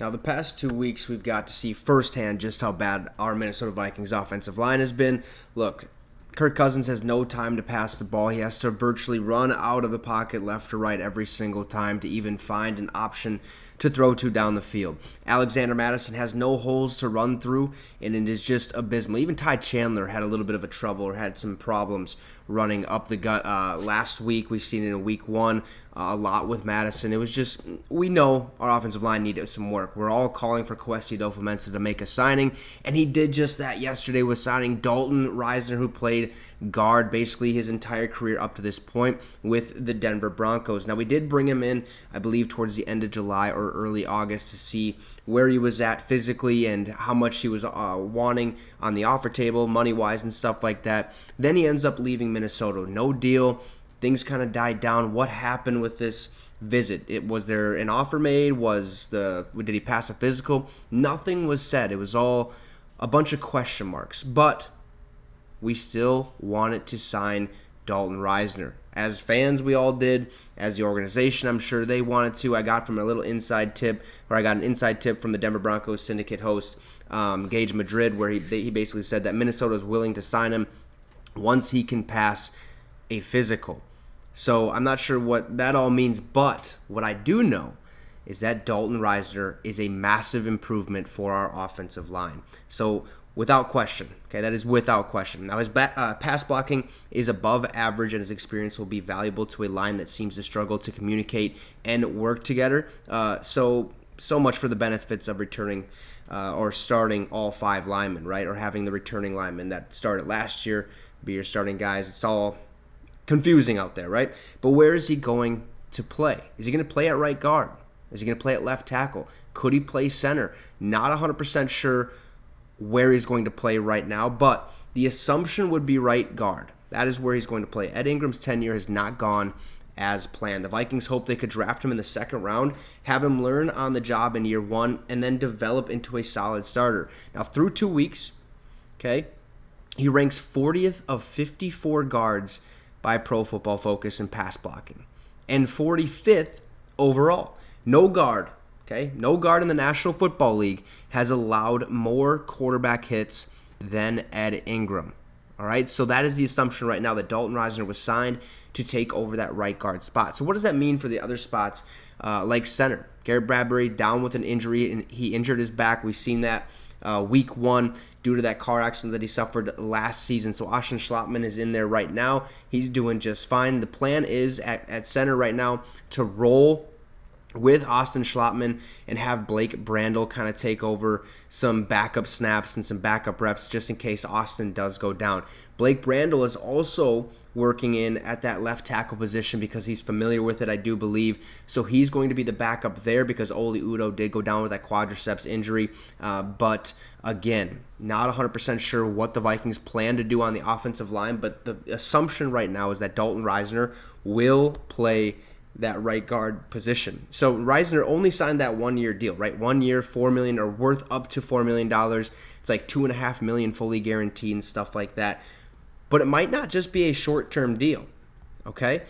Now, the past 2 weeks, we've got to see firsthand just how bad our Minnesota Vikings offensive line has been. Look, Kirk Cousins has no time to pass the ball. He has to virtually run out of the pocket left or right every single time to even find an option to throw to down the field. Alexander Mattison has no holes to run through, and it is just abysmal. Even Ty Chandler had a little bit of a trouble or had some problems running up the gut last week. We've seen it in week one a lot with Mattison. It was just, we know our offensive line needed some work. We're all calling for Kwesi Adofo-Mensah to make a signing, and he did just that yesterday with signing Dalton Risner, who played guard basically his entire career up to this point with the Denver Broncos. Now, we did bring him in, I believe, towards the end of July or early August to see where he was at physically and how much he was wanting on the offer table, money-wise and stuff like that. Then he ends up leaving Minnesota. No deal. Things kind of died down. What happened with this visit? Was there an offer made? Did he pass a physical? Nothing was said. It was all a bunch of question marks. But we still wanted to sign Dalton Risner. As fans, we all did. As the organization, I'm sure they wanted to. I got an inside tip from the Denver Broncos Syndicate host, Gage Madrid, where he basically said that Minnesota is willing to sign him once he can pass a physical. So I'm not sure what that all means, but what I do know is that Dalton Risner is a massive improvement for our offensive line. So without question, okay, that is without question. Now, his pass blocking is above average, and his experience will be valuable to a line that seems to struggle to communicate and work together. So much for the benefits of returning or starting all 5 linemen, right? Or having the returning linemen that started last year be your starting guys. It's all confusing out there, right? But where is he going to play? Is he going to play at right guard? Is he going to play at left tackle? Could he play center? Not 100% sure where he's going to play right now, but the assumption would be right guard. That is where he's going to play. Ed Ingram's tenure has not gone as planned. The Vikings hope they could draft him in the second round, have him learn on the job in year 1, and then develop into a solid starter. Now, through 2 weeks, okay, he ranks 40th of 54 guards by Pro Football Focus in pass blocking, and 45th overall. No guard in the National Football League has allowed more quarterback hits than Ed Ingram. All right, so that is the assumption right now that Dalton Risner was signed to take over that right guard spot. So what does that mean for the other spots like center? Garrett Bradbury down with an injury, and he injured his back. We've seen that week 1 due to that car accident that he suffered last season. So Austin Schlottman is in there right now. He's doing just fine. The plan is at center right now to roll with Austin Schlottman and have Blake Brandel kind of take over some backup snaps and some backup reps just in case Austin does go down. Blake Brandel is also working in at that left tackle position because he's familiar with it, I do believe. So he's going to be the backup there because Oli Udoh did go down with that quadriceps injury. But again, not 100% sure what the Vikings plan to do on the offensive line, but the assumption right now is that Dalton Risner will play that right guard position. So Risner only signed that 1-year deal, right? 1 year, $4 million, or worth up to $4 million. It's like $2.5 million fully guaranteed and stuff like that. But it might not just be a short-term deal, okay?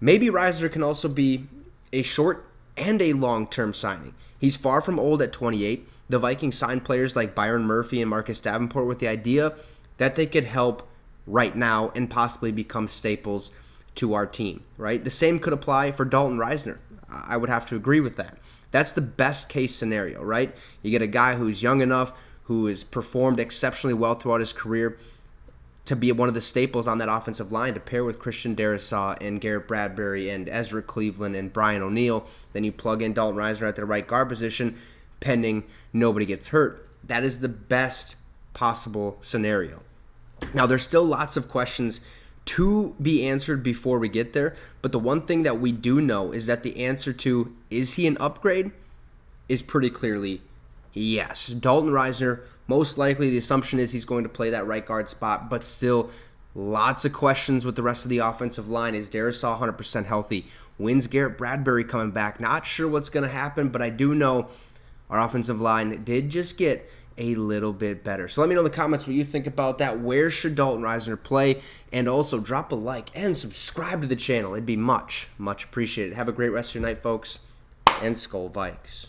Maybe Risner can also be a short and a long-term signing. He's far from old at 28. The Vikings signed players like Byron Murphy and Marcus Davenport with the idea that they could help right now and possibly become staples to our team, right? The same could apply for Dalton Risner. I would have to agree with that. That's the best case scenario, right? You get a guy who's young enough, who has performed exceptionally well throughout his career to be one of the staples on that offensive line to pair with Christian Darrisaw and Garrett Bradbury and Ezra Cleveland and Brian O'Neill. Then you plug in Dalton Risner at the right guard position, pending nobody gets hurt. That is the best possible scenario. Now, there's still lots of questions to be answered before we get there, but the one thing that we do know is that the answer to is he an upgrade is pretty clearly yes. Dalton Risner, most likely the assumption is he's going to play that right guard spot, but still lots of questions with the rest of the offensive line. Is Darrisaw 100% healthy? When's Garrett Bradbury coming back? Not sure what's going to happen, but I do know our offensive line did just get a little bit better. So let me know in the comments what you think about that. Where should Dalton Risner play? And also drop a like and subscribe to the channel. It'd be much, much appreciated. Have a great rest of your night, folks, and Skol Vikes.